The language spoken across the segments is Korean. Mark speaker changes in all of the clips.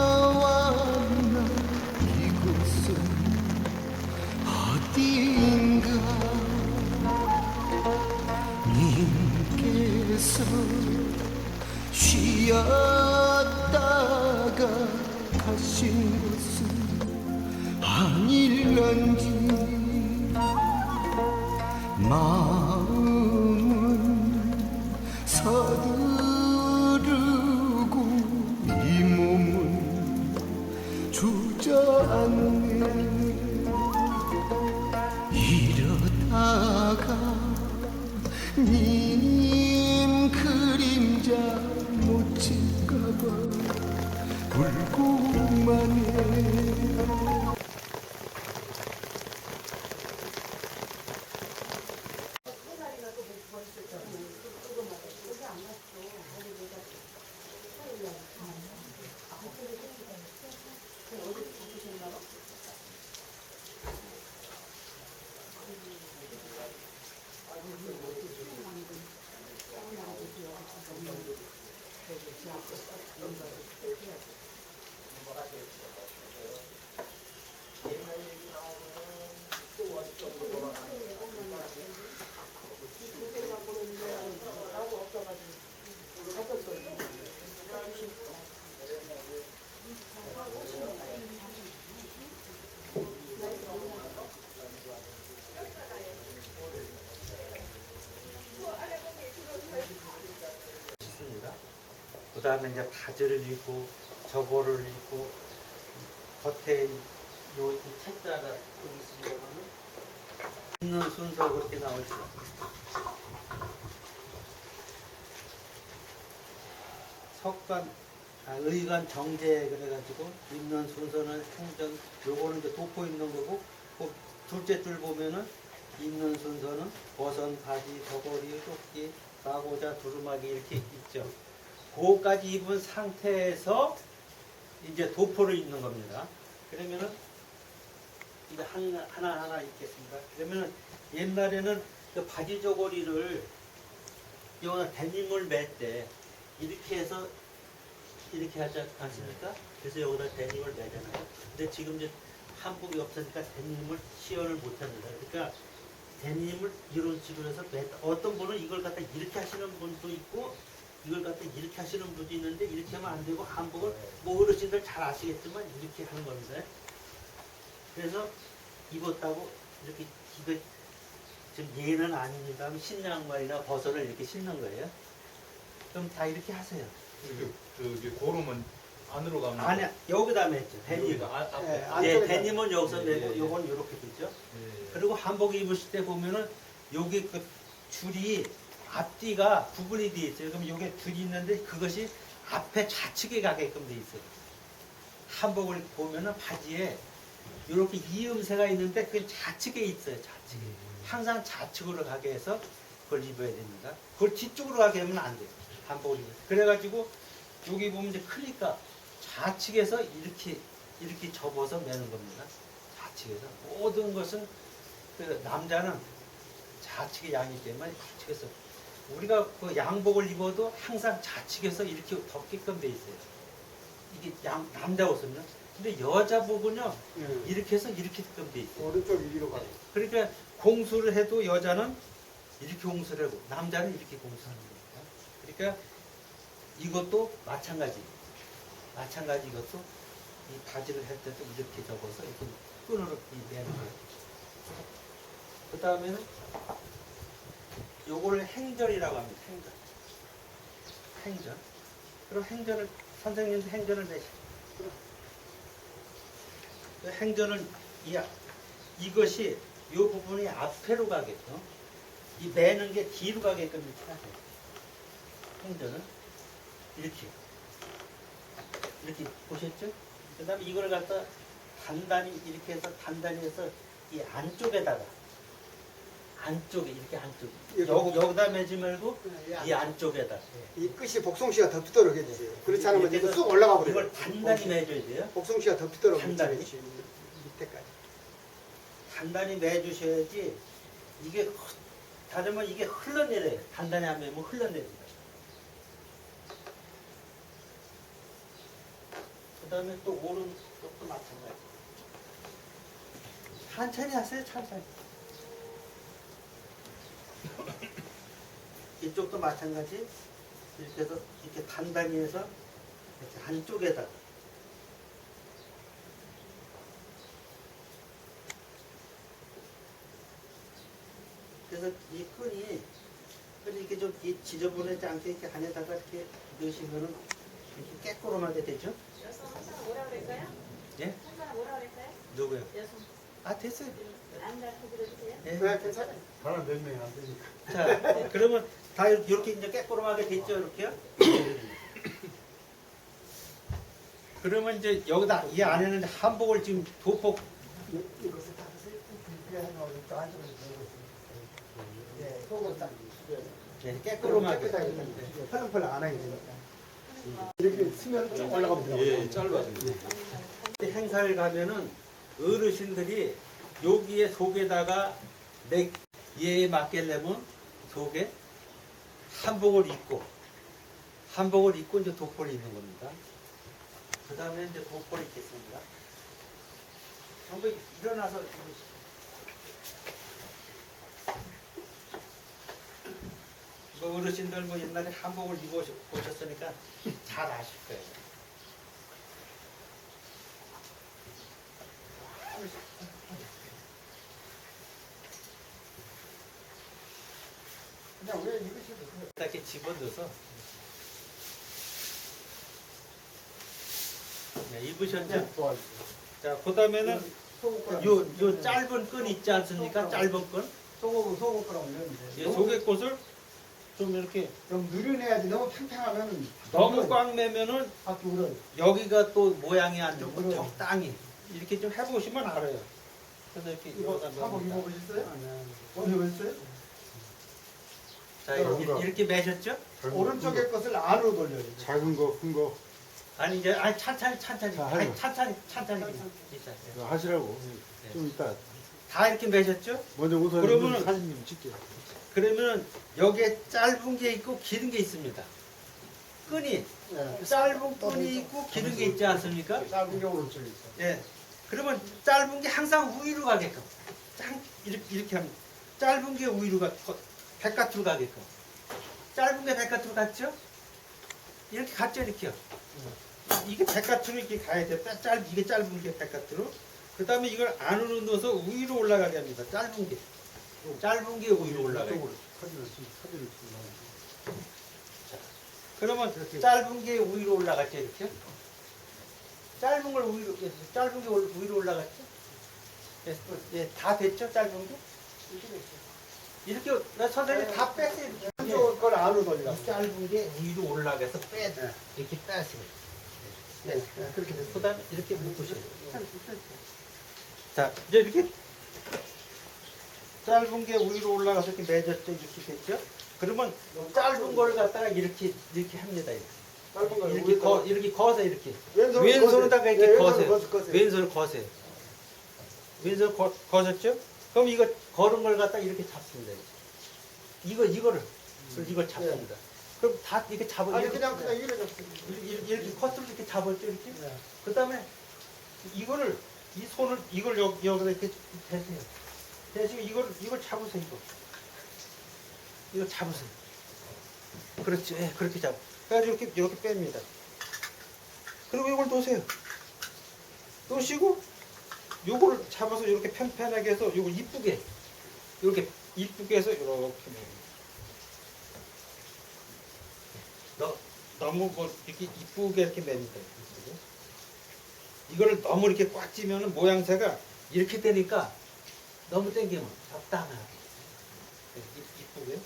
Speaker 1: 걸어왔나 이곳은 어디인가 님께서 쉬었다가 가신 곳은 아닐런지 마음은 서두르고 이 몸은 주저앉네. 이러다가 님 그림자 놓칠까봐 울고만 해.
Speaker 2: 그 다음에 이제 바지를 입고 저고를 입고 겉에 요 책자가 있으면 있는 순서 그렇게 나오죠. 의관 정제 그래가지고 입는 순서는 행전, 요거는 이제 도포 입는 거고, 그 둘째 줄 보면은 입는 순서는 버선, 바지, 저고리, 조끼, 나고자, 두루마기 이렇게 있죠. 그거까지 입은 상태에서 이제 도포를 입는 겁니다. 그러면은 이제 하나하나 입겠습니다. 그러면은 옛날에는 그 바지 저고리를 여기다 데님을 맬 때 이렇게 해서 이렇게 하지 않습니까? 그래서 여기다 데님을 매잖아요. 근데 지금 이제 한복이 없으니까 데님을 시연을 못 합니다. 그러니까 데님을 이런 식으로 해서 어떤 분은 이걸 갖다 이렇게 하시는 분도 있고 이걸 갖다 이렇게 하시는 분도 있는데 이렇게 하면 안 되고 한복을 뭐 어르신들 잘 아시겠지만 이렇게 하는 겁니다. 그래서 입었다고 이렇게 이거 지금 얘는 아닙니다 하면 신양말이나 버선을 이렇게 신는 거예요. 그럼 다 이렇게 하세요.
Speaker 3: 이제 고름은 안으로 가면
Speaker 2: 아니 여기다 맸죠. 데님. 예, 데님은 여기서
Speaker 3: 예,
Speaker 2: 매고
Speaker 3: 예.
Speaker 2: 요건 이렇게 되죠.
Speaker 3: 예.
Speaker 2: 그리고 한복 입으실 때 보면은 여기 그 줄이 앞뒤가 구분이 되어 있어요. 그럼 여기 줄이 있는데 그것이 앞에 좌측에 가게끔 되어 있어요. 한복을 보면은 바지에 이렇게 이음새가 있는데 그게 좌측에 있어요. 좌측에. 항상 좌측으로 가게 해서 그걸 입어야 됩니다. 그걸 뒤쪽으로 가게 하면 안 돼요. 한복을 입어요. 그래가지고 여기 보면 이제 크니까 좌측에서 이렇게 접어서 매는 겁니다. 좌측에서. 모든 것은 그 남자는 좌측의 양이기 때문에 좌측에서 우리가 그 양복을 입어도 항상 좌측에서 이렇게 덮게끔 돼 있어요. 이게 남자 옷은요. 근데 여자복은요 이렇게 해서 이렇게 덮게끔 돼 있어요.
Speaker 1: 오른쪽 위로 가요.
Speaker 2: 그러니까 공수를 해도 여자는 이렇게 공수를 하고 남자는 이렇게 공수하는 겁니다. 그러니까 이것도 마찬가지 이것도 이 바지를 할 때도 이렇게 접어서 이렇게 끈으로 매는 거예요. 그 다음에는 요거를 행절이라고 합니다. 행절. 그럼 행절을 선생님도 행절을 내시죠. 행절은 이것이 이 부분이 앞으로 가게끔 이 매는 게 뒤로 가게끔 이렇게 하세요. 행절은 이렇게 이렇게 보셨죠? 그 다음에 이걸 갖다 단단히 이렇게 해서 단단히 해서 이 안쪽에다가 안쪽에 이렇게 안쪽에 여기다 매지 말고 이 안쪽에다
Speaker 1: 이 끝이 복숭씨가 더 붙도록 해주세요. 그렇지 않으면 이거 쑥 올라가 버려요.
Speaker 2: 이걸 단단히 매줘야 돼요.
Speaker 1: 복숭씨가 더 붙도록
Speaker 2: 단단히.
Speaker 1: 해주세요. 밑에까지.
Speaker 2: 단단히 매주셔야지 이게 다르면 이게 흘러내려요. 단단히 안 매면 흘러내립니다. 그 다음에 또 오른쪽도 마찬가지. 천천히 하세요. 천천히. 이쪽도 마찬가지. 이렇게 해서 이렇게 단단히 해서 이렇게 안쪽에다가 그래서 이 끈이 이렇게 좀 지저분하지 않게 이렇게 안에다가 이렇게 넣으시면은 이렇게 깨꼬름하게 되죠?
Speaker 4: 여성 항상 뭐라 그럴까요?
Speaker 2: 예?
Speaker 4: 항상 뭐라 그럴까요?
Speaker 2: 누구요?
Speaker 4: 여성
Speaker 2: 아 됐어요.
Speaker 4: 안 닳고 그러세요?
Speaker 2: 예.
Speaker 1: 네, 괜찮아요.
Speaker 3: 하나 몇 명이 안 되니까.
Speaker 2: 자, 그러면 다 이렇게 이제 깨꼬름하게 됐죠, 이렇게요? 그러면 이제 여기다 이 안에는 한복을 지금 도폭
Speaker 1: 이것을 닫으세요. 그래 하면 또 안쪽으로 들어오고 있어요. 예, 속을 딱.
Speaker 2: 깨꼬름하게.
Speaker 1: 깨끗하게 펄렁펄렁 안 하게 되니까. 이렇게 쓰면 쭉 올라가면 돼요.
Speaker 3: 예, 짧아져요.
Speaker 2: 행사를 가면은 어르신들이 여기에 속에다가 얘에 맞게려면 속에 한복을 입고 이제 돋보를 입는 겁니다. 그 다음에 이제 돋보를 입겠습니다. 한번 일어나서 입으시죠. 뭐 어르신들 뭐 옛날에 한복을 입어보셨으니까 잘 아실 거예요.
Speaker 1: 그냥 왜 입으셔도 돼요.
Speaker 2: 이렇게 집어넣어서 네, 입으셨죠?
Speaker 1: 좋아요.
Speaker 2: 자, 그 다음에는 요 짧은 끈 있지 않습니까? 짧은 끈.
Speaker 1: 소고거라고 이러는데.
Speaker 2: 이 속의 꽃을 좀 이렇게
Speaker 1: 좀 누려내야지. 너무 팽팽하면
Speaker 2: 너무 꽉 매면은
Speaker 1: 밖에 울어요.
Speaker 2: 여기가 또 모양이 안 좋고 적당히 이렇게 좀 해보시면 알아요. 그래서 이렇게
Speaker 1: 이거
Speaker 2: 여기다
Speaker 1: 한번
Speaker 2: 넣습니다.
Speaker 1: 입어보셨어요? 오늘 해보셨어요?
Speaker 2: 자, 이렇게 매셨죠?
Speaker 1: 오른쪽에 것을 안으로 돌려요.
Speaker 3: 작은 거, 큰 거
Speaker 2: 아니 이제 천천히
Speaker 3: 자,
Speaker 2: 아니,
Speaker 3: 하죠.
Speaker 2: 천천히
Speaker 3: 이거 하시라고. 좀 이따
Speaker 2: 다 이렇게 매셨죠?
Speaker 3: 먼저 우선
Speaker 2: 그러면은-
Speaker 3: 사진 좀 찍게.
Speaker 2: 그러면 여기에 짧은 게 있고 긴 게 있습니다. 끈이
Speaker 1: 예.
Speaker 2: 짧은 끈이 있고 긴 게 있지 않습니까?
Speaker 1: 짧은 게 오른쪽에 있어.
Speaker 2: 예. 그러면 짧은 게 항상 위로 가게끔. 이렇게 하면 짧은 게 위로 바깥으로 가게끔. 짧은 게 바깥으로 갔죠? 이렇게 갔죠, 이렇게요. 이게 바깥으로 이렇게 가야 돼. 이게 짧은 게 바깥으로. 그 다음에 이걸 안으로 넣어서 위로 올라가게 합니다. 짧은 게 위로 올라가게.
Speaker 3: 사진을
Speaker 2: 그러면 짧은 게 위로 올라갔죠, 이렇게. 짧은 게 위로 올라갔죠. 예, 다 됐죠, 짧은 게. 이렇게 선생님 다 뺐어요. 이렇게.
Speaker 1: 한쪽 걸 안으로 돌려.
Speaker 2: 이 짧은 게 위로 올라가서 이렇게 빼세요. 네.
Speaker 1: 그렇게 됐어.
Speaker 2: 그 다음에 이렇게 묶으셔요. 자, 이제 이렇게 짧은 게 위로 올라가서 이렇게 매졌죠, 이렇게 됐죠? 그러면 짧은 걸 갖다가 이렇게 합니다. 이렇게.
Speaker 1: 짧은 걸
Speaker 2: 이렇게 거서 이렇게.
Speaker 1: 왼손으로
Speaker 2: 왼손에다가
Speaker 1: 거세요.
Speaker 2: 이렇게
Speaker 1: 네,
Speaker 2: 거세요.
Speaker 1: 왼손으로 거세요.
Speaker 2: 왼손을 거세요. 왼손을 거셨죠? 그럼 이거 걸은 걸 갖다 이렇게 잡습니다. 이거를 잡습니다. 그럼 다 이렇게 잡아.
Speaker 1: 아니 그냥 위로 잡세요.
Speaker 2: 이렇게 커트로 이렇게 잡았죠, 이렇게.
Speaker 1: 네.
Speaker 2: 그 다음에 이거를 이 손을 이걸 여기다 이렇게 대세요. 대시고 이걸 잡으세요. 이거 잡으세요. 그렇지, 예, 그렇게 잡. 그래가지고 이렇게 뺍니다. 그리고 이걸 놓으세요. 놓으시고 요거를 잡아서 이렇게 편편하게 해서 요걸 이쁘게 해서 이렇게 너무 뭐 이렇게 이쁘게 이렇게 맵니다. 이거를 너무 이렇게 꽉 찌면은 모양새가 이렇게 되니까 너무 땡기면 적당하게 이쁘게.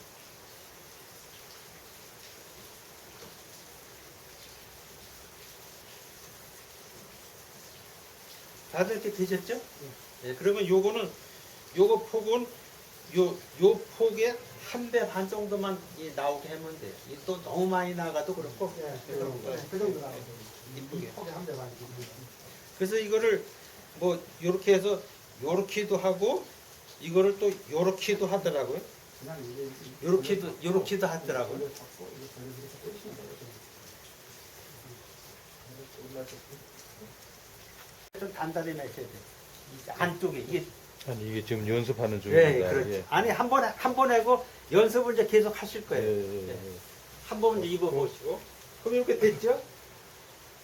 Speaker 2: 다들 이렇게 되셨죠? 예, 그러면 요거는 요거 폭은 요 폭에 한 배 반 정도만 나오게 하면 돼. 또 너무 많이 나가도 그렇고.
Speaker 1: 예,
Speaker 2: 그런 거예요.
Speaker 1: 그 정도 나오고.
Speaker 2: 이쁘게.
Speaker 1: 폭이 한 대만.
Speaker 2: 그래서 이거를 뭐 요렇게 해서 요렇게도 하고 이거를 또 요렇게도 하더라고요.
Speaker 1: 그냥 이게
Speaker 2: 요렇게도 하더라고요.
Speaker 1: 이걸 잡고 이거 저를 이렇게 꽂으시면 되거든요.
Speaker 2: 좀 단단히 매셔야 돼. 이 안쪽에 이게
Speaker 5: 아니 이게 지금 연습하는
Speaker 2: 예,
Speaker 5: 중입니다.
Speaker 2: 그렇지. 아니 한 번 하고 연습을 이제 계속 하실
Speaker 5: 예,
Speaker 2: 거예요.
Speaker 5: 예, 예.
Speaker 2: 한 번 입어 보시고. 그럼 이렇게 됐죠?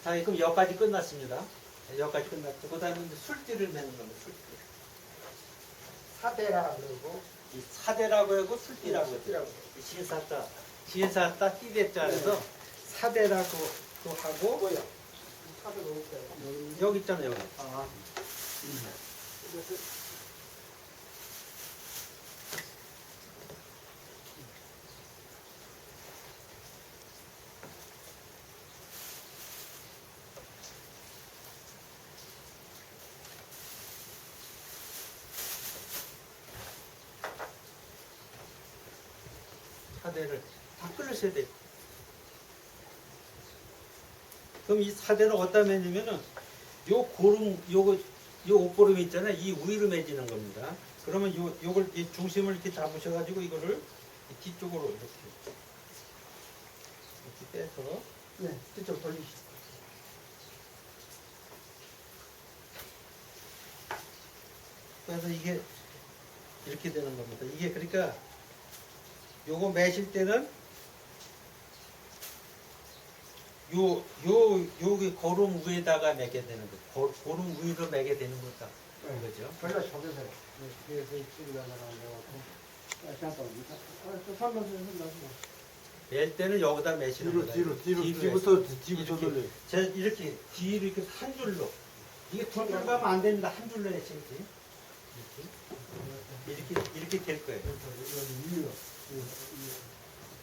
Speaker 2: 자, 그럼 여기까지 끝났습니다. 여기까지 끝났죠. 그다음에 이제 술띠를 매는 겁니다. 술띠.
Speaker 1: 사대라 그러고
Speaker 2: 이 사대라고 하고 술띠라고 하고
Speaker 1: 술띠라고.
Speaker 2: 시에사따 띠대자에서 사대라고 또 하고
Speaker 1: 뭐야? 사대 놓을게요.
Speaker 2: 여기 있잖아요. 여기.
Speaker 1: 아, 이것을
Speaker 2: 사대를 다 끓으셔야 돼요. 그럼 이 사대는 어디다 매냐면은 요 고름 요 옷고름 있잖아요. 이 위로 매지는 겁니다. 그러면 요걸 이 중심을 이렇게 잡으셔가지고 이거를 이 뒤쪽으로 이렇게 빼서
Speaker 1: 네, 뒤쪽 돌리시죠.
Speaker 2: 그래서 이게 이렇게 되는 겁니다. 이게 그러니까 요거 매실 때는 여기 고름 위에다가 매게 되는 거. 고름 위로 매게 되는 거다. 그죠?
Speaker 1: 별로 적으세요. 네, 그래서 이쪽으로 나가고. 잠깐만. 또 설명 좀 해주세요.
Speaker 2: 멜 때는 여기다 매시는 거다.
Speaker 3: 뒤부터
Speaker 2: 이렇게.
Speaker 3: 돌려.
Speaker 2: 제가 이렇게 뒤로 이렇게 한 줄로. 이게 두 줄 가면 안 됩니다. 한 줄로 해야지. 이렇게 될 거예요.
Speaker 1: 위로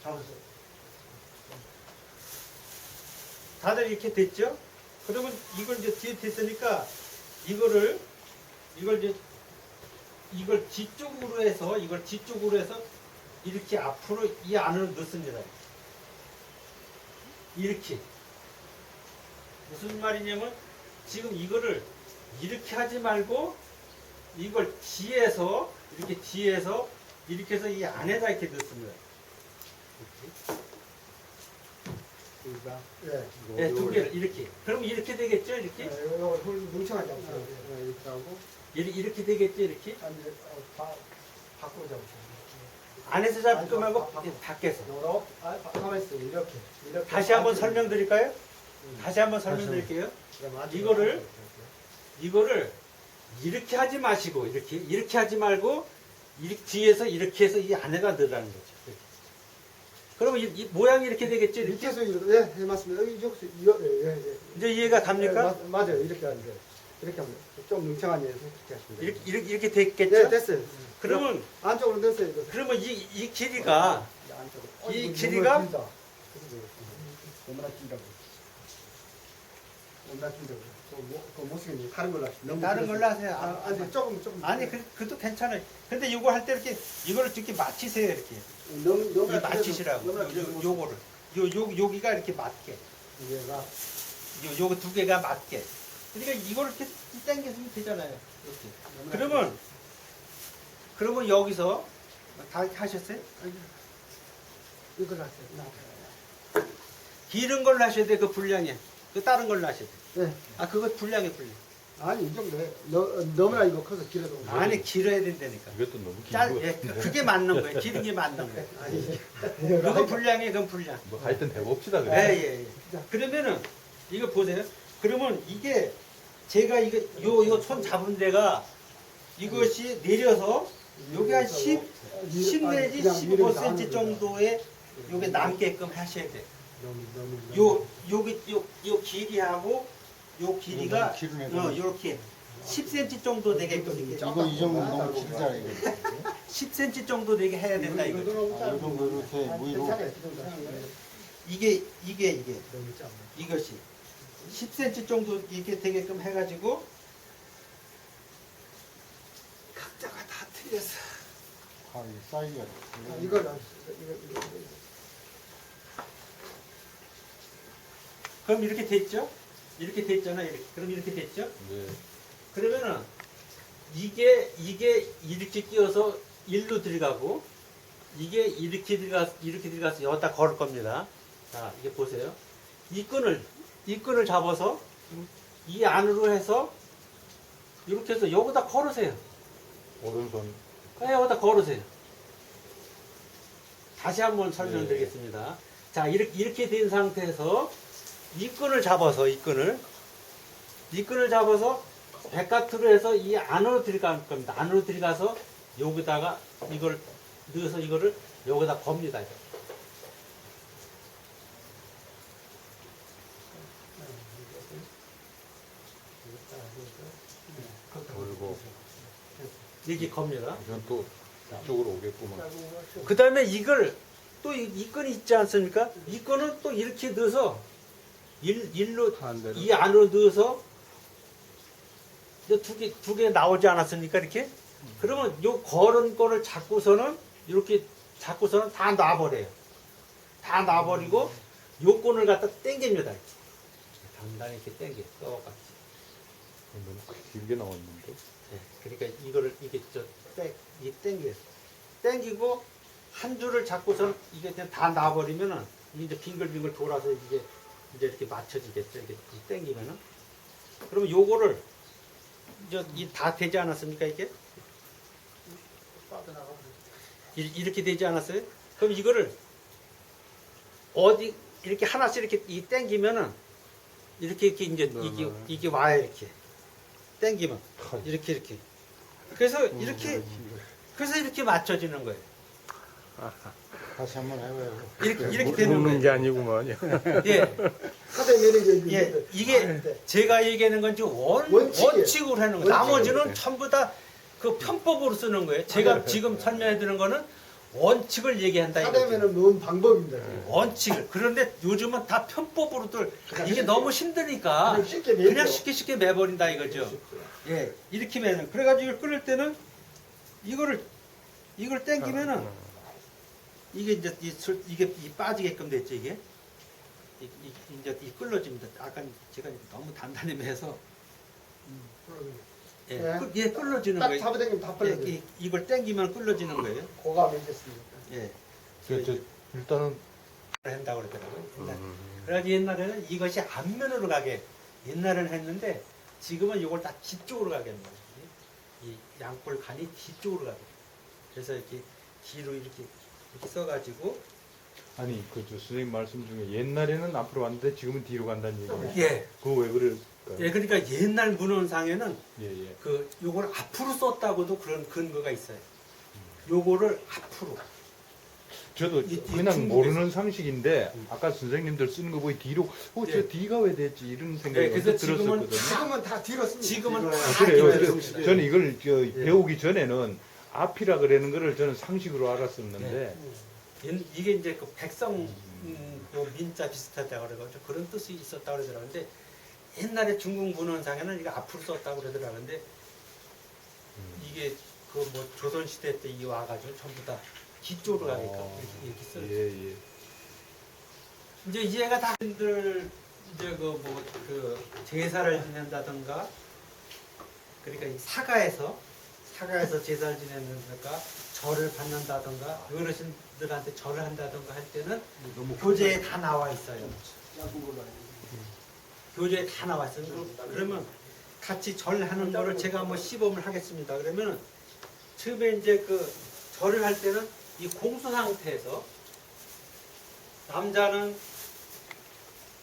Speaker 1: 잡으세요.
Speaker 2: 다들 이렇게 됐죠? 그러면 이걸 이제 뒤에 됐으니까 이걸 뒤쪽으로 해서 이렇게 앞으로 이 안으로 넣습니다. 이렇게. 무슨 말이냐면 지금 이거를 이렇게 하지 말고 이걸 뒤에서 이렇게 해서 이 안에다 이렇게 넣습니다. 이렇게.
Speaker 1: 예.
Speaker 2: 네, 두 개를 이렇게. 그럼 이렇게 되겠죠? 이렇게?
Speaker 1: 이거 뭉쳐가지 않고요. 이렇게 하고.
Speaker 2: 이렇게 되겠죠? 이렇게?
Speaker 1: 아니, 밖으로 잡으세요.
Speaker 2: 안에서 잡을 거 말고 밖에서.
Speaker 1: 요렇게. 가만히 있어요. 이렇게.
Speaker 2: 다시 한번 설명드릴까요? 다시 한번 설명드릴게요. 이거를 이렇게 하지 마시고 이렇게 하지 말고 뒤에서 이렇게 해서 이 안에다 넣으라는 거죠. 이렇게. 그러면 이 모양이 이렇게 되겠죠? 이렇게?
Speaker 1: 밑에서 이렇게. 예, 맞습니다. 예.
Speaker 2: 이제 이해가 갑니까?
Speaker 1: 맞아요. 이렇게 하면 돼요. 이렇게 하면 돼요. 좀 뭉청한 예에서 이렇게 하시면 돼요.
Speaker 2: 이렇게 됐겠죠?
Speaker 1: 네, 됐어요.
Speaker 2: 그러면
Speaker 1: 안쪽으로 됐어요. 이거.
Speaker 2: 그러면 이 길이가
Speaker 1: 안쪽으로.
Speaker 2: 이
Speaker 1: 이거
Speaker 2: 길이가?
Speaker 1: 너무나 길다. 너무나 길다고. 너무나 길다고. 그거 못쓰겠네. 다른 걸로 하시죠. 너무
Speaker 2: 다른
Speaker 1: 길어서.
Speaker 2: 걸로 하세요.
Speaker 1: 아니, 조금.
Speaker 2: 아니 그것도 괜찮아요. 근데 이거 할 때 이거를 이렇게 맞추세요. 이렇게.
Speaker 1: 너무
Speaker 2: 이 맞추시라고.
Speaker 1: 너무나 길어서
Speaker 2: 요거를. 여기가 이렇게 맞게.
Speaker 1: 얘가
Speaker 2: 요거 두 개가 맞게. 그러니까 이걸 이렇게 당겨주면 되잖아요. 이렇게. 그러면 여기서 다 이렇게 하셨어요?
Speaker 1: 이걸 하세요.
Speaker 2: 기른 걸로 하셔야 돼. 그 분량에. 그 다른 걸로 하셔야 돼.
Speaker 1: 네.
Speaker 2: 그거 분량에 분량.
Speaker 1: 아니, 이 정도에. 너무나 이거 커서 길어서.
Speaker 2: 아니 길어야 된다니까.
Speaker 5: 이것도 너무 긴
Speaker 2: 짤,
Speaker 5: 거.
Speaker 2: 예, 그게 맞는 거예요. 기른 게 맞는 거예요.
Speaker 1: 아니,
Speaker 2: 그건 분량이에요. 그건 분량.
Speaker 5: 뭐 하여튼 해봅시다
Speaker 2: 예,
Speaker 5: 그래.
Speaker 2: 예, 예. 그러면은 이거 보세요. 그러면 이게 제가 요 손 잡은 데가 이것이 내려서 여기 한 10 내지 15cm 정도의 요게 남게끔 하셔야 돼. 요 길이하고 요 길이가 요렇게 10cm 정도 되게끔 이렇게
Speaker 3: 이거 이 정도 너무 길잖아 이거.
Speaker 2: 10cm 정도 되게 해야 된다 이거.
Speaker 3: 이 정도 이렇게 위로.
Speaker 2: 이게 이것이 10cm 정도 이렇게 되게끔 해가지고
Speaker 1: 됐어.
Speaker 3: 아, 이 사이즈가.
Speaker 1: 이걸 안 써. 이거.
Speaker 2: 그럼 이렇게 됐죠? 이렇게 됐잖아요. 이렇게. 그럼 이렇게 됐죠?
Speaker 3: 네.
Speaker 2: 그러면은 이게 이렇게 끼어서 일로 들어가고 이게 이렇게 들어가서 여기다 걸을 겁니다. 자, 이게 보세요. 이 끈을 잡아서 이 안으로 해서 이렇게 해서 여기다 걸으세요.
Speaker 3: 오른손.
Speaker 2: 여기다 걸으세요. 다시 한번 설명드리겠습니다. 자, 이렇게 된 상태에서 이 끈을 잡아서 이 끈을 잡아서 바깥으로 해서 이 안으로 들어갈 겁니다. 안으로 들어가서 여기다가 이걸 넣어서 이거를 여기다 겁니다.
Speaker 3: 돌고.
Speaker 2: 이렇게 겁니다.
Speaker 3: 이건 또 이쪽으로 오겠구만.
Speaker 2: 그 다음에 이걸 또 이 끈이 있지 않습니까? 이 끈은 또 이렇게 넣어서 일로
Speaker 3: 반대로.
Speaker 2: 이 안으로 넣어서 두 개 나오지 않았습니까? 이렇게? 그러면 요 걸은 거를 잡고서는 이렇게 잡고서는 다 놔버려요. 다 놔버리고 요 끈을 갖다 당깁니다. 이렇게. 단단히 이렇게 당겨. 똑같이.
Speaker 3: 너무 길게 나왔는데.
Speaker 2: 네, 그러니까 이거를 이게 이 당겨. 당기고 한 줄을 잡고서는 이게 그냥 다 놔버리면은 이게 이제 빙글빙글 돌아서 이제 이렇게 맞춰지겠죠. 이렇게 당기면은. 그러면 요거를 이 다 되지 않았습니까 이게? 이렇게 되지 않았어요? 그럼 이거를 어디 이렇게 하나씩 이렇게 이 당기면은 이렇게 이제 이게 와요 이렇게 당기면 이렇게 그래서 이렇게 맞춰지는 거예요.
Speaker 3: 다시 한번 해봐요.
Speaker 2: 이렇게 되는 거예요.
Speaker 5: 게 아니구만요.
Speaker 2: 예.
Speaker 1: 하대 매는 게
Speaker 2: 예, 이게 제가 얘기하는 건 지금
Speaker 1: 원칙이에요.
Speaker 2: 원칙으로 하는 거예요. 나머지는
Speaker 1: 원칙이에요.
Speaker 2: 전부 다 그 편법으로 쓰는 거예요. 제가 지금 설명해 드리는 거는 원칙을 얘기한다 이거죠.
Speaker 1: 하대면은 넣은 방법입니다.
Speaker 2: 원칙을. 그런데 요즘은 다 편법으로들 이게 너무 힘드니까
Speaker 1: 그냥 쉽게 매죠.
Speaker 2: 그냥 쉽게 매버린다 이거죠. 예, 이렇게 매는. 그래가지고 이걸 끓일 때는 이걸 당기면은 이게 이제 이게 빠지게끔 됐죠 이게. 이제 끓러집니다. 아까 제가 너무 단단히 매서 끓러지는
Speaker 1: 딱
Speaker 2: 거예요.
Speaker 1: 잡아당기면 다 빨려.
Speaker 2: 이걸 당기면 끓러지는 거예요.
Speaker 1: 고감이 됐습니다.
Speaker 2: 예.
Speaker 3: 일단은
Speaker 2: 한다고 그러더라고요. 그래가지고 옛날에는 이것이 앞면으로 가게 옛날에는 했는데 지금은 이걸 다 뒤쪽으로 가게 하는 거예요. 이 양골 간이 뒤쪽으로 가게. 그래서 이렇게 뒤로 이렇게 써가지고
Speaker 5: 아니 저 선생님 말씀 중에 옛날에는 앞으로 왔는데 지금은 뒤로 간다는 얘기예요.
Speaker 2: 예.
Speaker 5: 그거 왜 그럴까요?
Speaker 2: 예, 그러니까 옛날 문헌상에는
Speaker 5: 예.
Speaker 2: 요걸 앞으로 썼다고도 그런 근거가 있어요. 요거를 앞으로.
Speaker 5: 저도
Speaker 2: 이
Speaker 5: 그냥
Speaker 2: 중국에서.
Speaker 5: 모르는 상식인데 아까 선생님들 쓰는 거 보니 뒤로 저
Speaker 2: 예.
Speaker 5: 뒤가 왜 됐지 이런 생각이
Speaker 2: 예, 그래서
Speaker 5: 언뜻 들었었거든요.
Speaker 1: 지금은 다 뒤로 씁니다.
Speaker 2: 지금은
Speaker 1: 뒤로.
Speaker 2: 다
Speaker 5: 그래요.
Speaker 2: 뒤로
Speaker 5: 그래서
Speaker 2: 씁니다.
Speaker 5: 저는 이걸 배우기 전에는 앞이라 그러는 거를 저는 상식으로 알았었는데
Speaker 2: 이게 이제 그 백성 그 민자 비슷하다고 그래가지고 그런 뜻이 있었다고 그러더라고요. 근데 옛날에 중국 문헌상에는 이거 앞으로 썼다고 그러더라고요. 근데 이게 그 뭐 조선시대 때 이 와가지고 전부 다 뒤쪽으로 가니까 이렇게 써요.
Speaker 5: 예.
Speaker 2: 이제 이해가 다 분들 이제 그 뭐 그 제사를 지낸다든가 그러니까 이 사가에서 제사를 지낸다든가 절을 받는다든가 어르신들한테 절을 한다든가 할 때는 교재에 다 나와 있어요. 교재에 다 나와 있어요. 그러면 같이 절하는 거를 제가 한번 시범을 하겠습니다. 그러면 처음에 이제 그 절을 할 때는 이 공수 상태에서 남자는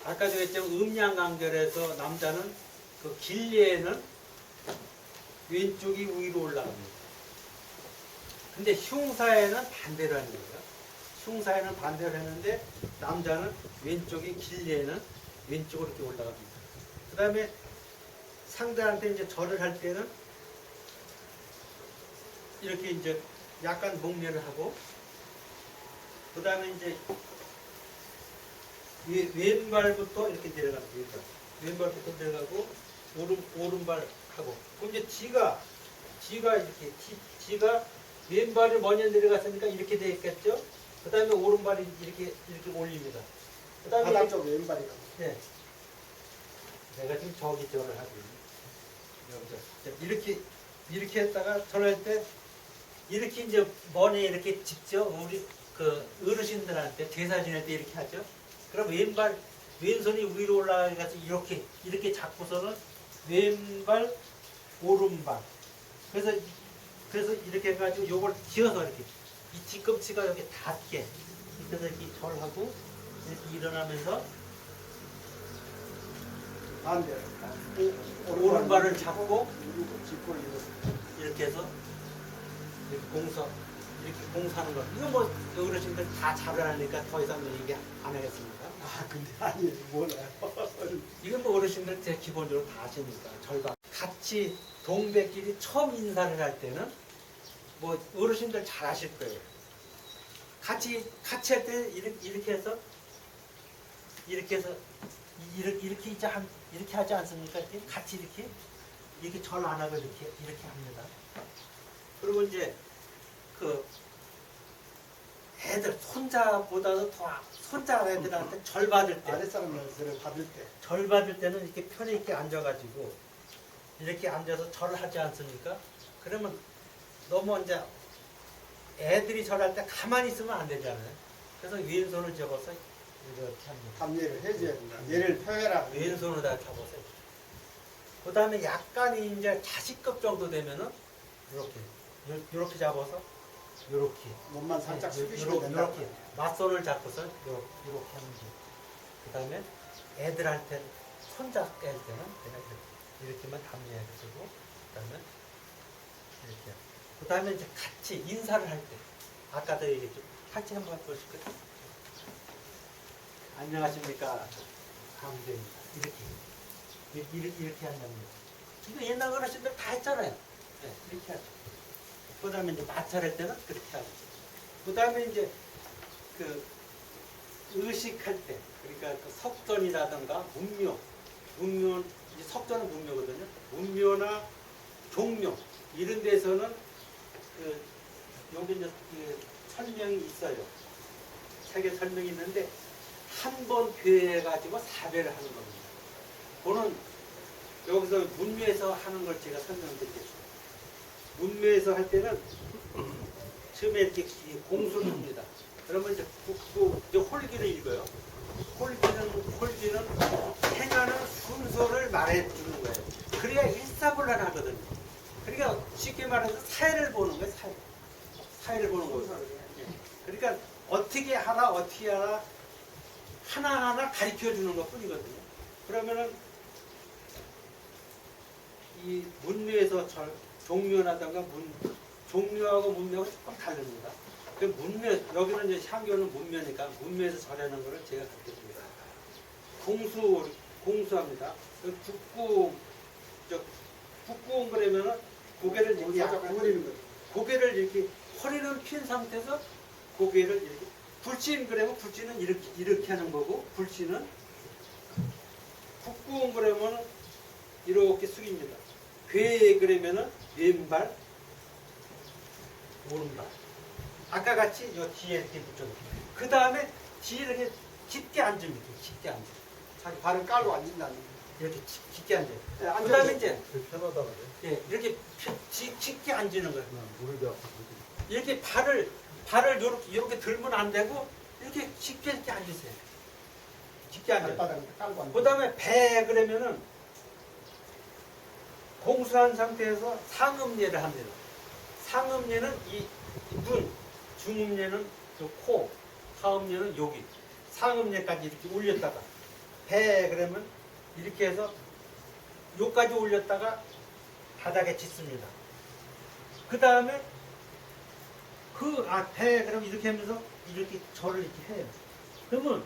Speaker 2: 아까 제가 했죠. 음양간결에서 남자는 그 길리에는 왼쪽이 위로 올라갑니다. 근데 흉사에는 반대로 하는 거예요. 흉사에는 반대로 했는데 남자는 왼쪽이 길리에는 왼쪽으로 이렇게 올라갑니다. 그 다음에 상대한테 이제 절을 할 때는 이렇게 이제 약간 목례를 하고 그 다음에 이제 왼발부터 이렇게 내려갑니다. 왼발부터 내려가고 오른발 하고 그럼 이제 G가 이렇게 G가 왼발이 먼저 내려갔으니까 이렇게 돼 있겠죠. 그 다음에 오른발이 이렇게 올립니다. 그 다음에
Speaker 1: 바닥 쪽 왼발이 가고.
Speaker 2: 네. 내가 지금 저기 절을 하고 있는. 이렇게 했다가 절할 때 이렇게 이제 머리에 이렇게 직접 우리 그 어르신들한테 제사 지낼 때 이렇게 하죠. 그럼 왼손이 위로 올라가서 이렇게 잡고서는 왼발 오른발. 그래서 이렇게 해가지고 요걸 쥐어서 이렇게 이 뒤꿈치가 여기 닿게 그래서 이렇게 절하고 이렇게 일어나면서
Speaker 1: 반대로.
Speaker 2: 오른발을 잡고
Speaker 1: 짚고
Speaker 2: 이렇게 해서 이렇게 공사하는 거. 이거 뭐 어르신들 다 잘하니까 더 이상 얘기 안 하겠습니다.
Speaker 1: 아 근데 아니 몰라요.
Speaker 2: 이건 뭐 어르신들 제 기본적으로 다 아시니까 절반 같이 동백끼리 처음 인사를 할 때는 뭐 어르신들 잘 아실 거예요. 같이 할 때 이렇게 해서 이렇게 하지 않습니까? 같이 이렇게 절 안 하고 이렇게 합니다. 그리고 이제 그 애들 손자보다도 더 손자 애들한테 절 받을 때
Speaker 1: 아랫사람들을 받을 때.
Speaker 2: 절 받을 때는 이렇게 편히 있게 앉아가지고 이렇게 앉아서 절을 하지 않습니까? 그러면 너무 이제 애들이 절할 때 가만히 있으면 안 되잖아요. 그래서 왼손을 접어서 이렇게 합니다.
Speaker 1: 답례를 해줘야 된다. 예를 펴해라.
Speaker 2: 왼손으로 다 접어서. 그 다음에 약간이 이제 자식급 정도 되면은 이렇게 잡아서 이렇게
Speaker 1: 몸만 살짝 숙이시면 된다.
Speaker 2: 이렇게 맞손을 잡고서 이렇게 하는 거. 그 다음에 애들한테 손자 애들 때는 내가 이렇게만 담례해가지고 그 다음에 이렇게. 그 다음에 이제 같이 인사를 할 때 아까도 얘기했죠. 같이 한번 보실까요? 안녕하십니까. 하면 됩니다. 이렇게 한다는 거죠. 이거 옛날 어르신들 다 했잖아요. 네, 이렇게 하죠. 그 다음에 이제 마찰할 때는 그렇게 하고. 그 다음에 이제 그 의식할 때, 그러니까 그 석전이라든가 문묘, 이제 석전은 문묘거든요. 문묘나 종묘, 이런 데서는 여기 이제 설명이 있어요. 책에 설명이 있는데, 한 번 교회해가지고 사배를 하는 겁니다. 그거는 여기서 문묘에서 하는 걸 제가 설명드리겠습니다. 문묘에서 할 때는 처음에 이렇게 공수를 합니다. 그러면 이제 이제 홀기를 읽어요. 홀기는 행하는 순서를 말해주는 거예요. 그래야 일사불란하거든요. 그러니까 쉽게 말해서 사회를 보는 거예요. 사회를 보는 거예요. 그러니까 어떻게 하나 하나하나 가르쳐 주는 것 뿐이거든요. 그러면은 이 문묘에서 종묘라든가 종묘하고 문묘하고 조금 다릅니다. 그 문묘, 여기는 이제 향교는 문묘니까 문묘에서 절하는 거를 제가 가르쳐 줍니다. 공수합니다. 북구웅 그러면은 고개를 이렇게
Speaker 1: 구부리는 거죠.
Speaker 2: 고개를 이렇게 허리를 핀 상태에서 고개를 이렇게 불신 그러면 불신은 이렇게 하는 거고 불신은 북구웅 그러면 이렇게 숙입니다. 괴 그러면은 왼발 오른발 아까 같이 요 뒤에 이렇게 붙여놓고 그 다음에 뒤에 이렇게 깊게 앉습니다. 깊게 앉아.
Speaker 1: 자기 발을 깔고 앉는다는
Speaker 2: 이렇게 깊게 앉아요.
Speaker 1: 네, 앉아도
Speaker 2: 그 다음에 이제
Speaker 3: 편하다 그래.
Speaker 2: 이렇게 깊게 앉는 거예요.
Speaker 3: 무릎이 아프고.
Speaker 2: 이렇게 발을 이렇게 들면 안 되고 이렇게 깊게 앉으세요. 깊게 앉아요.
Speaker 1: 발바닥을 깔고 앉는
Speaker 2: 그 다음에 배 그러면은 공수한 상태에서 상음례를 합니다. 상음례는 이 눈, 중음례는 그 코, 하음례는 여기. 상음례까지 이렇게 올렸다가 배 그러면 이렇게 해서 요까지 올렸다가 바닥에 짚습니다. 그 다음에 배 그럼 이렇게 하면서 이렇게 절을 이렇게 해요. 그러면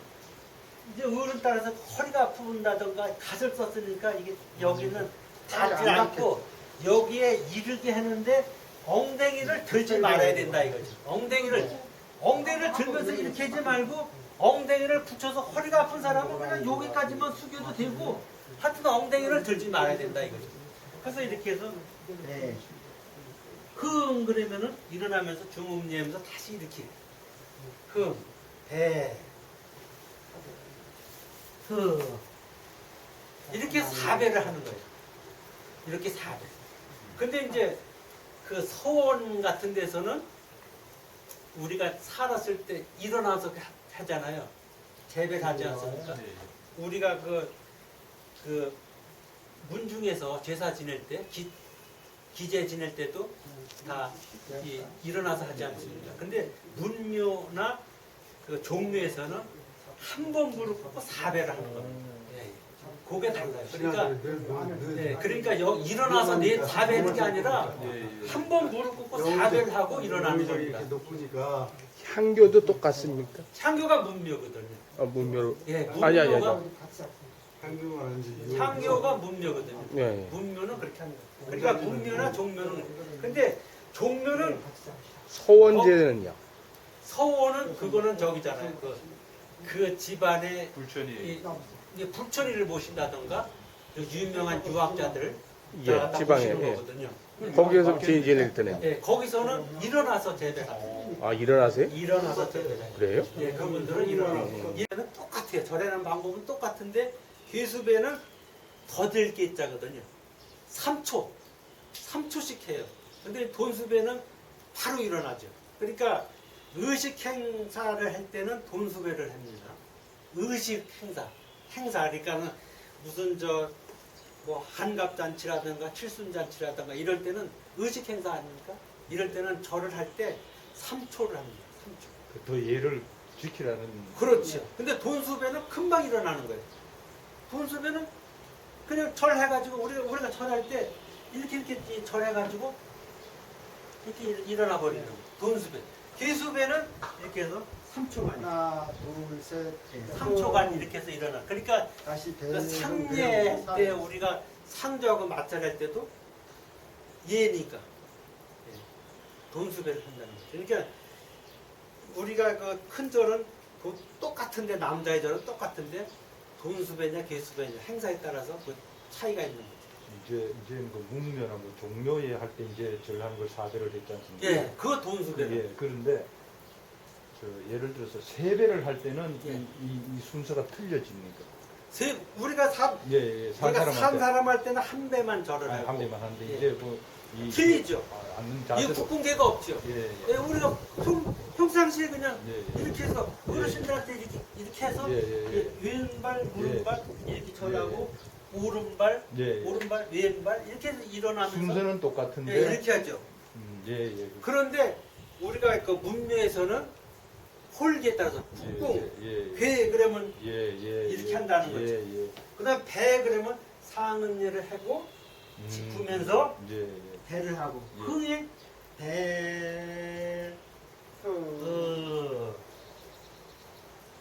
Speaker 2: 이제 어른 따라서 허리가 아픈다던가 갓을 썼으니까 이게 여기는 닿지 않고 여기에 이르게 하는데 엉덩이를 들지 말아야 된다 이거지. 엉덩이를 들면서 이렇게 하지 말고 엉덩이를 붙여서 허리가 아픈 사람은 그냥 여기까지만 숙여도 되고 하여튼 엉덩이를 들지 말아야 된다 이거지. 그래서 이렇게 해서 흥 그러면은 일어나면서 중음리하면서 다시 이렇게 흥, 배, 흥 이렇게 4배를 하는 거예요. 이렇게 4배. 근데 이제 그 서원 같은 데서는 우리가 살았을 때 일어나서 하잖아요. 재배를 하지 않습니까? 우리가 그 문중에서 제사 지낼 때, 기제 지낼 때도 다 일어나서 하지 않습니까? 근데 문묘나 그 종묘에서는 한 번 무릎 꿇고 4배를 하는 겁니다. 예, 그게 달라요. 그러니까 일어나서 4배 하는 게 아니라 한 번 무릎 꿇고 4배를 하고 일어나는 겁니다.
Speaker 3: 높으니까
Speaker 6: 향교도 똑같습니까?
Speaker 2: 향교가 문묘거든요.
Speaker 6: 문묘로.
Speaker 2: 예,
Speaker 6: 아니, 아니,
Speaker 2: 문묘가
Speaker 6: 아니.
Speaker 3: 향교가 아닌지
Speaker 2: 향교가 문묘거든요.
Speaker 6: 네.
Speaker 2: 문묘는 그렇게 하는 거예요. 그러니까 문묘나 종묘는 근데 종묘는
Speaker 6: 서원제는요?
Speaker 2: 서원은 그거는 저기잖아요. 그 집안의
Speaker 5: 불천이
Speaker 2: 이 불천이를 모신다던가 그 유명한 유학자들
Speaker 6: 예,
Speaker 2: 다
Speaker 6: 지방에.
Speaker 2: 모시는
Speaker 6: 예.
Speaker 2: 거거든요.
Speaker 6: 거기에서 지낼 때는.
Speaker 2: 예, 거기서는 일어나서 재배하고
Speaker 6: 아, 일어나세요?
Speaker 2: 일어나서 재배하고
Speaker 6: 그래요?
Speaker 2: 예, 그분들은 일어나고 얘는 똑같아요. 절에는 방법은 똑같은데 괴수배는 더딜 게 있자거든요. 3초씩 해요. 근데 돈수배는 바로 일어나죠. 그러니까 의식 행사를 할 때는 돈수배를 합니다. 의식 행사 그러니까는 무슨 뭐 한갑잔치라든가 칠순잔치라든가 이럴 때는 의식 행사 아닙니까? 이럴 때는 절을 할 때 3초를 합니다. 3초.
Speaker 5: 더 예를 지키라는.
Speaker 2: 그렇죠. 근데 돈수배는 금방 일어나는 거예요. 돈수배는 그냥 절해가지고 우리가 절할 때 이렇게 절해가지고 이렇게 일어나 버리는 거예요. 돈수배. 개수배는 이렇게 해서 3초간.
Speaker 1: 하나, 둘, 셋,
Speaker 2: 3초간 이렇게 해서 일어나. 그러니까
Speaker 1: 다시
Speaker 2: 그 상례 때 우리가 상조하고 마찰할 때도 예니까 돈수배를 한다는 거죠. 그러니까 우리가 그 큰 절은 똑같은데 남자의 절은 똑같은데 돈수배냐 개수배냐 행사에 따라서 그 차이가 있는 거죠.
Speaker 5: 이제는 그 문묘나 뭐 종묘에 할 때 이제 절하는 걸 4배를 했지 않습니까?
Speaker 2: 예, 그거 돈수배는.
Speaker 5: 예, 그런데 예를 들어서 3배를 할 때는
Speaker 2: 예.
Speaker 5: 이 순서가 틀려집니까?
Speaker 2: 우리가
Speaker 5: 예, 산
Speaker 2: 우리가 산
Speaker 5: 사람한테
Speaker 2: 사람 할 때는 한 배만 절을
Speaker 5: 아니,
Speaker 2: 하고
Speaker 5: 한 배만 하는데
Speaker 2: 예.
Speaker 5: 이제
Speaker 2: 틀리죠.
Speaker 5: 앉는
Speaker 2: 이
Speaker 5: 자세도
Speaker 2: 국궁계가 없죠.
Speaker 5: 예,
Speaker 2: 예, 우리가 평상시에 그냥
Speaker 5: 예, 예.
Speaker 2: 이렇게 해서 어르신들한테 이렇게 해서
Speaker 5: 예.
Speaker 2: 왼발 무릎발 이렇게 절하고 오른발
Speaker 5: 예.
Speaker 2: 오른발 왼발 이렇게 해서 일어나면서
Speaker 5: 순서는 똑같은데
Speaker 2: 예, 이렇게 하죠.
Speaker 5: 예.
Speaker 2: 그런데 우리가 그 문묘에서는 홀기에 따라서 국궁
Speaker 5: 예.
Speaker 2: 회 그러면
Speaker 5: 예.
Speaker 2: 이렇게 한다는 거죠.
Speaker 5: 예.
Speaker 2: 그다음 배 그러면 상은예를 하고 짚으면서
Speaker 5: 예.
Speaker 2: 배를 하고
Speaker 5: 예.
Speaker 2: 흥에 배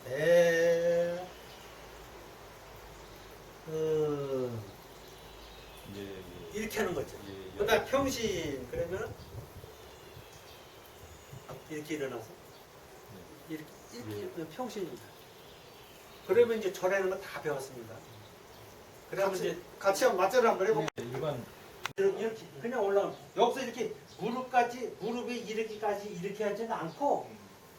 Speaker 2: 배 이렇게 하는 거죠.
Speaker 5: 예.
Speaker 2: 그다음 평신 그러면 이렇게 일어나서 이렇게 평신입니다. 그러면 이제 절하는 거 다 배웠습니다. 그러면 이제
Speaker 1: 같이 한번 맞춰를 한번 해볼게요.
Speaker 5: 일반
Speaker 2: 이렇게 그냥 올라가 여기서 이렇게 무릎이 이렇게 하지는 않고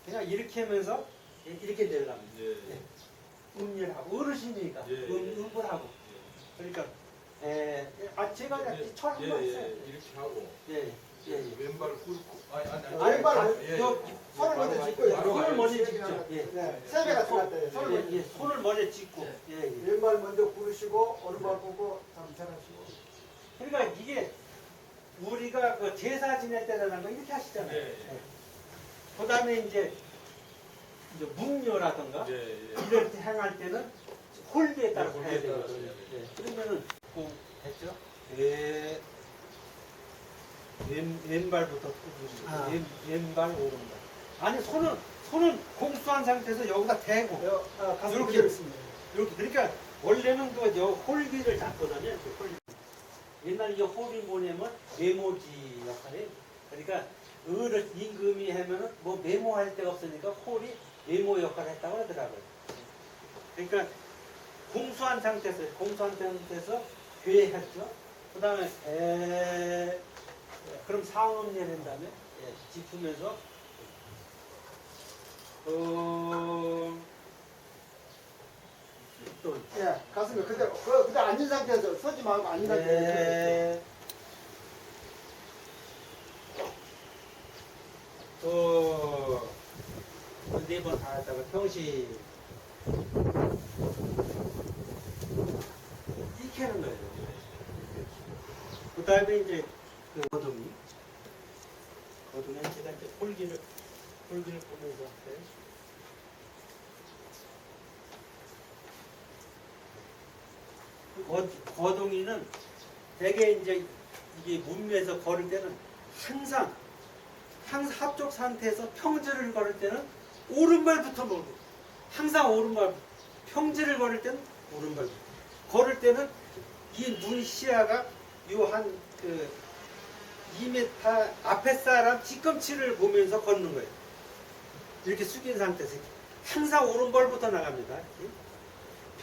Speaker 2: 그냥 이렇게 하면서 이렇게 내려갑니다. 음일하고 어르신이니까 음불하고 그러니까 제가 철 한번 했어요.
Speaker 3: 이렇게 하고
Speaker 2: 예.
Speaker 3: 왼발 꿇고
Speaker 1: 왼발
Speaker 2: 손을
Speaker 1: 먼저 짚고요.
Speaker 2: 손을 먼저 짚죠.
Speaker 1: 네, 세배가 들어갈 때
Speaker 2: 손을 먼저 짚고.
Speaker 1: 왼발 먼저 구르시고 오른발 보고 잠전하시고.
Speaker 2: 그러니까 이게 우리가 그 제사 지낼 때라는 거 이렇게 하시잖아요. 그다음에 이제 문묘라든가 이럴 때 행할 때는 홀기에 따라서 해야 되거든요. 그러면은 됐죠? 왼발부터 왼발 오른발. 아니 손은 공수한 상태에서 여기다 대고
Speaker 1: 가슴
Speaker 2: 이렇게.
Speaker 1: 그대로 있습니다.
Speaker 2: 이렇게 그러니까 원래는 그 홀기를 잡거든요. 옛날 이 홀이 뭐냐면 메모지 역할이에요. 그러니까 을을 임금이 하면은 뭐 메모할 데가 없으니까 홀이 메모 역할을 했다고 하더라고요. 그러니까 공수한 상태에서 괴했죠. 그 다음에 그럼 상음 내는 다음에 짚으면서 또
Speaker 1: 예, 가슴에 그대로 그대로 앉은 상태에서 서지 말고 앉은 상태에서
Speaker 2: 네. 네 번 하다가 평시 이렇게 하는 거예요. 그 다음에 이제 그 거둥이 제가 이제 홀기를 보면서 할까요? 거둥이는 대개 이제 이게 문매에서 걸을 때는 항상 합쪽 상태에서 평지를 걸을 때는 오른발부터 놓고 항상 오른발 평지를 걸을 때는 오른발부터 걸을 때는 이 눈 시야가 요 한 그 2m 앞에 사람 뒤꿈치를 보면서 걷는 거예요. 이렇게 숙인 상태에서 항상 오른발부터 나갑니다. 이렇게.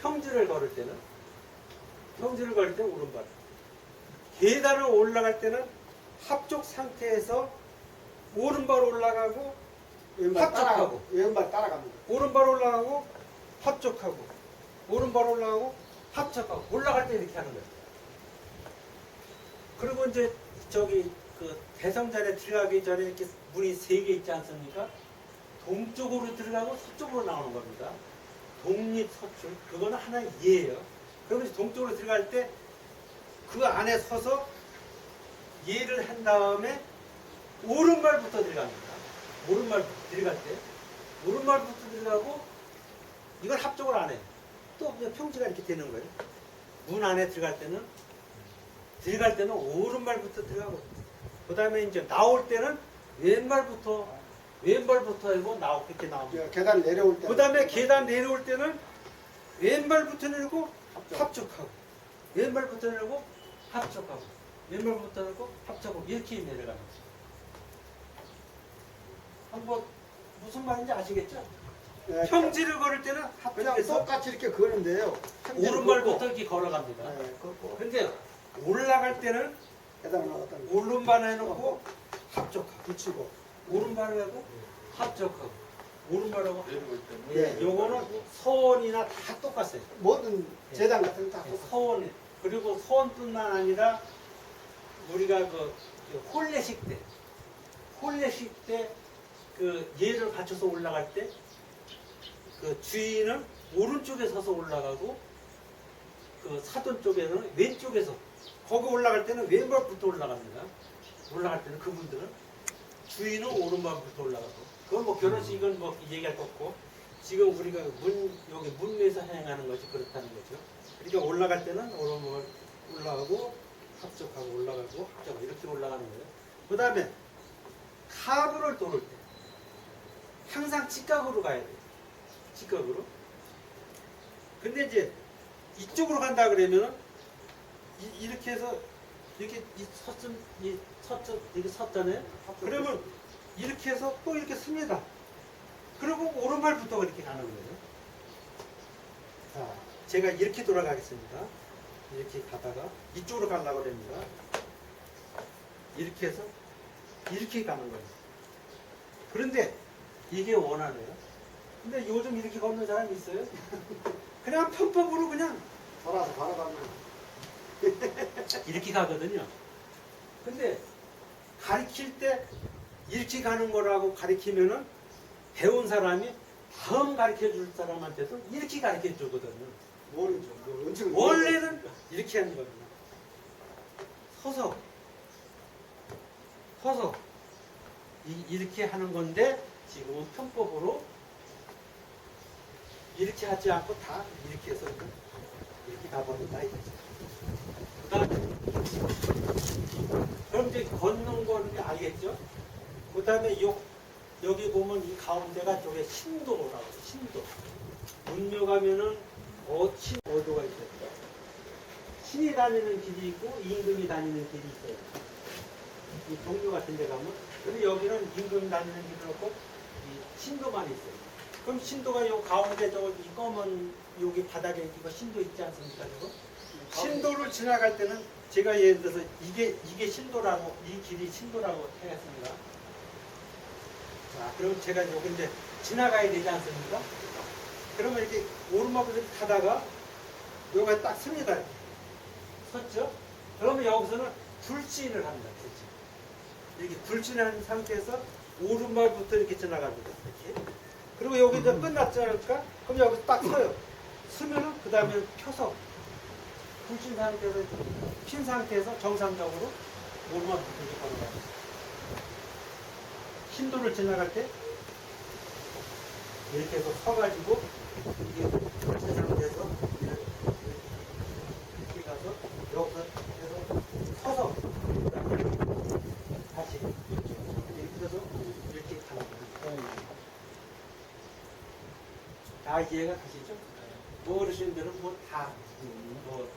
Speaker 2: 평지를 걸을 때는 오른발. 계단을 올라갈 때는 합쪽 상태에서 오른발 올라가고
Speaker 1: 왼발
Speaker 2: 합쪽하고
Speaker 1: 따라가고 왼발 따라갑니다.
Speaker 2: 오른발 올라가고 합쪽하고 오른발 올라가고 합쪽하고 올라갈 때 이렇게 하는 거예요. 그리고 이제 저기 그 대성전에 들어가기 전에 이렇게 문이 3개 있지 않습니까? 동쪽으로 들어가고 서쪽으로 나오는 겁니다. 동립 서출 그거는 하나의 예예요. 그러면 동쪽으로 들어갈 때 그 안에 서서 예를 한 다음에 오른발부터 들어갑니다. 오른발 들어갈 때 오른발부터 들어가고 이걸 합쪽을 안 해요. 또 그냥 평지가 이렇게 되는 거예요. 문 안에 들어갈 때는 오른발부터 들어가고 그 다음에 이제 나올 때는 왼발부터 하고 이렇게 나옵니다.
Speaker 1: 계단 내려올 때
Speaker 2: 그 다음에 계단 내려올 때는 왼발부터 내리고 합쪽하고 왼발부터 내리고 합쪽하고 왼발부터 내리고 합쪽하고 이렇게 내려갑니다. 한번 무슨 말인지 아시겠죠?
Speaker 1: 예,
Speaker 2: 평지를 걸을 때는
Speaker 1: 그냥
Speaker 2: 합쪽에서
Speaker 1: 똑같이 이렇게 그러는데요.
Speaker 2: 오른발부터 이렇게 걸어갑니다.
Speaker 1: 네, 걷고
Speaker 2: 근데 올라갈 때는
Speaker 1: 계단 나갔다
Speaker 2: 오른발 해놓고 합쪽하고
Speaker 1: 붙이고
Speaker 2: 오른발 하고 합쪽하고 오른발하고
Speaker 3: 내려올 때는
Speaker 1: 예.
Speaker 2: 요거는 서원이나 다 똑같아요.
Speaker 1: 모든 재단 같은 거 다 똑같아요.
Speaker 2: 서원 그리고 서원뿐만 아니라 우리가 그 홀례식 때 그 예를 갖춰서 올라갈 때 그 주인은 오른쪽에 서서 올라가고 그 사돈 쪽에는 왼쪽에서 거기 올라갈 때는 왼발부터 올라갑니다. 올라갈 때는 그분들은 주인은 오른발부터 올라가고 그건 뭐 결혼식은 뭐 얘기할 거 없고 지금 우리가 여기 문에서 행하는 것이 그렇다는 거죠. 그러니까 올라갈 때는 오른발 올라가고 합쪽하고 올라가고 합쪽하고 이렇게 올라가는 거예요. 그 다음에 카브를 도를 때 항상 직각으로 가야 돼요. 직각으로. 근데 이제 이쪽으로 간다 그러면은 이렇게 해서 이렇게 이렇게 섰잖아요. 그러면 이렇게 해서 또 이렇게 씁니다. 그리고 오른발부터 이렇게 가는 거예요. 자, 제가 이렇게 돌아가겠습니다. 이렇게 가다가 이쪽으로 가려고 합니다. 이렇게 해서 이렇게 가는 거예요. 그런데 이게 원하네요. 근데 요즘 이렇게 걷는 사람이 있어요? 그냥 편법으로 그냥
Speaker 1: 돌아서 바로 가면
Speaker 2: 이렇게 가거든요. 근데 가르칠 때 이렇게 가는 거라고 가르치면은 배운 사람이 다음 가르쳐 줄 사람한테도 이렇게 가르쳐 주거든요.
Speaker 1: 모르죠. 원칙은
Speaker 2: 원래는 이렇게 하는 겁니다. 서서 이렇게 하는 건데 지금은 편법으로 이렇게 하지 않고 다 이렇게 해서 이렇게 가버린다. 그 다음에 그럼 이제 걷는 거는 알겠죠? 그 다음에 여기 보면 이 가운데가 저게 신도라고 해요. 신도. 문묘 가면은 어도가 있어요. 신이 다니는 길이 있고 임금이 다니는 길이 있어요. 이 동묘 같은 데 가면 근데 여기는 임금 다니는 길은 없고 이 신도만 있어요. 그럼 신도가 요 가운데 이 검은 여기 바닥에 이거 신도 있지 않습니까? 저거? 신도를 지나갈 때는 제가 예를 들어서 이게 신도라고, 이 길이 신도라고 하겠습니다. 자, 그럼 제가 여기 이제 지나가야 되지 않습니까? 그러면 이렇게 오르막을 이렇게 가다가 여기가 딱 섭니다. 섰죠? 그러면 여기서는 불진을 합니다. 불진. 이렇게 불진한 상태에서 오른발부터 이렇게 지나갑니다. 이렇게. 그리고 여기 이제 끝났지 않을까? 그럼 여기서 딱 서요. 서면은 그 다음에 펴서 불진 상태에서 핀 상태에서 정상적으로 오른발부터 이렇게 걸어가요. 신도를 지나갈 때 이렇게 해서 서가지고 이게 불진 상태에서 이렇게 가서 여기서 해서 서서 그다음에 다시 이렇게 해서 이렇게 가는 거예요. 다 이해가 가시죠? 뭐 어르신들은 뭐 다 뭐